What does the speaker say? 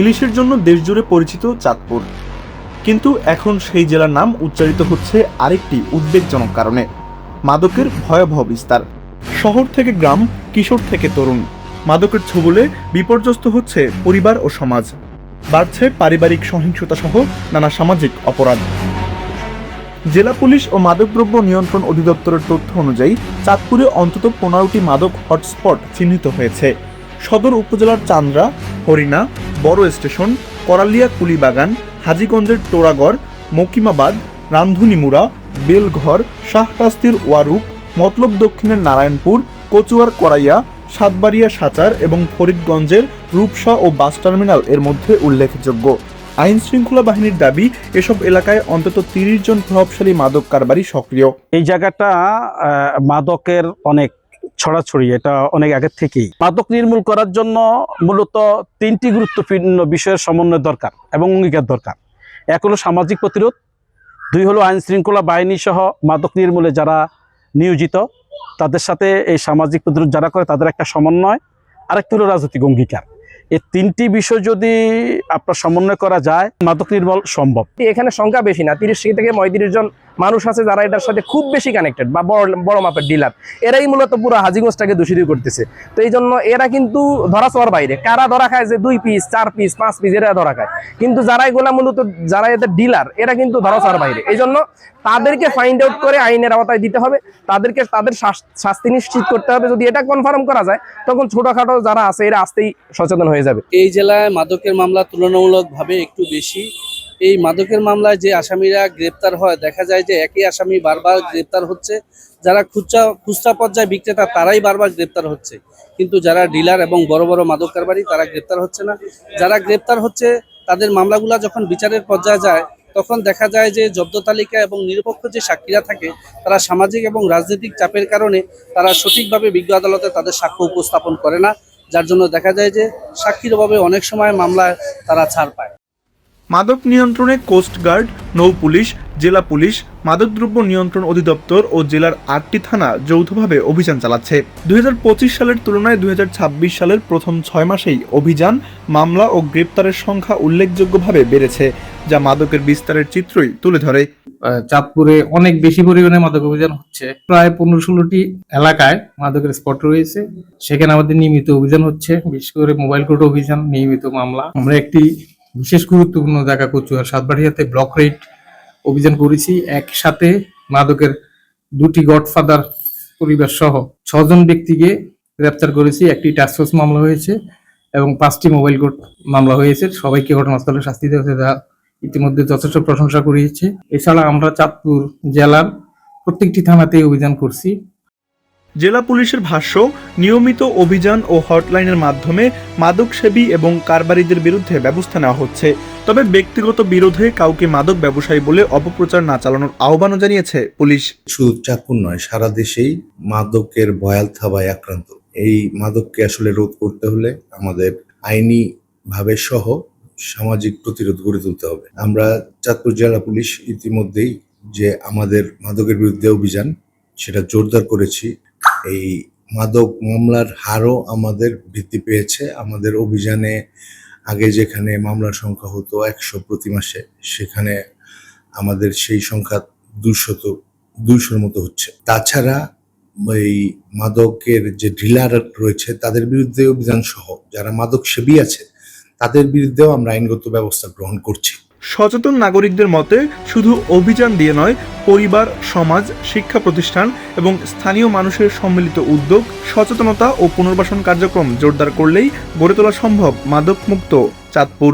ইলিশের জন্য দেশজুড়ে পরিচিত চাঁদপুর, কিন্তু এখন সেই জেলার নাম উচ্চারিত হচ্ছে আরেকটি উদ্বেগজনক কারণে, মাদকের ভয়াবহ বিস্তার। শহর থেকে গ্রাম, কিশোর থেকে তরুণ, মাদকের ছোবলে বিপর্যস্ত হচ্ছে পরিবার ও সমাজ। বাড়ছে পারিবারিক সহিংসতা সহ নানা সামাজিক অপরাধ। জেলা পুলিশ ও মাদকদ্রব্য নিয়ন্ত্রণ অধিদপ্তরের তথ্য অনুযায়ী চাঁদপুরে অন্তত 15টি মাদক হটস্পট চিহ্নিত হয়েছে। সদর উপজেলার চান্দ্রা, হরিণা, বড় স্টেশন, করালিয়া কুলিবাগান, হাজীগঞ্জের টোড়াগড়, মকিমাবাদ, রান্ধুনিমুড়া, বেলঘর, শাহরাস্তির ওয়ারুক, মতলব দক্ষিণের নারায়ণপুর, কচুয়ার করাইয়া, সাতবাড়িয়া সাচার এবং ফরিদগঞ্জের রূপসা ও বাস টার্মিনাল এর মধ্যে উল্লেখযোগ্য। আইন শৃঙ্খলা বাহিনীর দাবি, এসব এলাকায় অন্তত 30 জন প্রভাবশালী মাদক কারবারি সক্রিয়। এই জায়গাটা মাদকের অনেক ছড়াছড়ি, এটা অনেক আগের থেকেই। মাদক নির্মূল করার জন্য মূলত 3টি গুরুত্বপূর্ণ বিষয়ের সমন্বয় দরকার এবং অঙ্গীকার দরকার। এক হলো সামাজিক প্রতিরোধ, 2 হলো আইন শৃঙ্খলা বাহিনী সহ মাদক নির্মূলে যারা নিয়োজিত তাদের সাথে এই সামাজিক প্রতিরোধ যারা করে তাদের একটা সমন্বয়, আরেকটি হলো রাজনৈতিক অঙ্গীকার। এই 3টি বিষয় যদি আপনার সমন্বয় করা যায়, মাদক নির্মূল সম্ভব। এখানে সংখ্যা বেশি না, 30 থেকে 35 জন মানুষ আছে যারা এটার সাথে খুব বেশি কানেক্টেড বা বড় মাপের ডিলার। এরাই মূলত পুরো হাজীগঞ্জটাকে দূষিত করতেছে। তো এই জন্য এরা কিন্তু ধরা ছোঁয়ার বাইরে। কারা ধরা খায় যে 2 পিস 4 পিস 5 পিস এরা ধরা খায়, কিন্তু যারা এগুলা মূলত যারা এদের ডিলার এরা কিন্তু ধরা ছোঁয়ার বাইরে। এই জন্য তাদেরকে ফাইন্ড আউট করে আইনের আওতায় দিতে হবে, তাদের শাস্তি নিশ্চিত করতে হবে। যদি এটা কনফার্ম করা যায় তখন ছোটখাটো যারা আছে এরা আসতেই সচেতন হয়ে যাবে। এই জেলায় মাদকের মামলা তুলনামূলকভাবে একটু বেশি। এই মাদকের মামলায় যে আসামিরা গ্রেপ্তার হয়, দেখা যায় যে একই আসামি বারবার গ্রেপ্তার হচ্ছে। যারা খুচরা পর্যায়ে বিক্রেতা তারাই বারবার গ্রেপ্তার হচ্ছে, কিন্তু যারা ডিলার এবং বড় বড় মাদক কারবারি তারা গ্রেপ্তার হচ্ছে না। যারা গ্রেপ্তার হচ্ছে তাদের মামলাগুলো যখন বিচারের পর্যায়ে যায় তখন দেখা যায় যে জব্দ তালিকা এবং নিরপেক্ষ যে সাক্ষীরা থাকে তারা সামাজিক এবং রাজনৈতিক চাপের কারণে তারা সঠিকভাবে বিজ্ঞ আদালতে তাদের সাক্ষ্য উপস্থাপন করে না, যার জন্য দেখা যায় যে সাক্ষীর অভাবে অনেক সময় মামলায় তারা ছাড় পায়। মাদক নিয়ন্ত্রণে কোস্টগার্ড, নৌ পুলিশ, জেলা পুলিশ, মাদকদ্রব্য নিয়ন্ত্রণ অধিদপ্তর ও জেলার 8টি থানা যৌথভাবে অভিযান চালাচ্ছে। 2025 সালের তুলনায় 2026 সালের প্রথম 6 মাসেই অভিযান, মামলা ও গ্রেপ্তারের সংখ্যা উল্লেখযোগ্যভাবে বেড়েছে, যা মাদকের বিস্তারের চিত্রই তুলে ধরে। চাঁদপুরে অনেক বেশি পরিমাণে মাদক অভিযান হচ্ছে। প্রায় 15-16টি এলাকায় মাদকের স্পট রয়েছে, সেখানে আমাদের নিয়মিত অভিযান হচ্ছে, বিশেষ করে মোবাইল কোর্ট অভিযান, নিয়মিত মামলা। আমরা একটি বিশেষ গুরুত্বপূর্ণ জায়গা কচুয়া সাতবাড়িয়াতে ব্লক রেড অভিযান করেছি। একসাথে মাদকের 2টি গডফাদার পরিবার সহ 6 জন ব্যক্তিকে গ্রেপ্তার করেছি। একটি টাস্কফোর্স মামলা হয়েছে এবং 5টি মোবাইল কোর্ট মামলা হয়েছে। সবাইকে ঘটনাস্থলে শাস্তি দেওয়া হয়েছে, যা ইতিমধ্যে যথেষ্ট প্রশংসা করিয়েছে। এছাড়া আমরা চাঁদপুর জেলার প্রত্যেকটি থানাতেই অভিযান করছি। জেলা পুলিশের ভাষ্য, নিয়মিত অভিযান ও হটলাইনের মাধ্যমে মাদক সেবী এবং কারবারিদের বিরুদ্ধে ব্যবস্থা নেওয়া হচ্ছে। তবে ব্যক্তিগত বিরোধে কাউকে মাদক ব্যবসায়ী বলে অপপ্রচার না চালানোর আহ্বানও জানিয়েছে পুলিশ। শুধু চাঁদপুর নয়, সারা দেশেই মাদকের ভয়াল থাবায় আক্রান্ত। এই মাদককে আসলে রোধ করতে হলে আমাদের আইনি ভাবে সহ সামাজিক প্রতিরোধ গড়ে তুলতে হবে। আমরা চাঁদপুর জেলা পুলিশ ইতিমধ্যেই যে আমাদের মাদকের বিরুদ্ধে অভিযান সেটা জোরদার করেছি। এই মাদক মামলার হারও আমাদের বৃদ্ধি পেয়েছে। আমাদের অভিযানে আগে যেখানে মামলার সংখ্যা হতো 100 প্রতি মাসে, সেখানে আমাদের সেই সংখ্যা 200-200-র মতো হচ্ছে। তাছাড়া এই মাদকের যে ডিলার রয়েছে তাদের বিরুদ্ধে অভিযান সহ যারা মাদক সেবী আছে তাদের বিরুদ্ধেও আমরা আইনগত ব্যবস্থা গ্রহণ করছি। সচেতন নাগরিকদের মতে শুধু অভিযান দিয়ে নয়, পরিবার, সমাজ, শিক্ষা প্রতিষ্ঠান এবং স্থানীয় মানুষের সম্মিলিত উদ্যোগ, সচেতনতা ও পুনর্বাসন কার্যক্রম জোরদার করলেই গড়ে তোলা সম্ভব মাদকমুক্ত চাঁদপুর।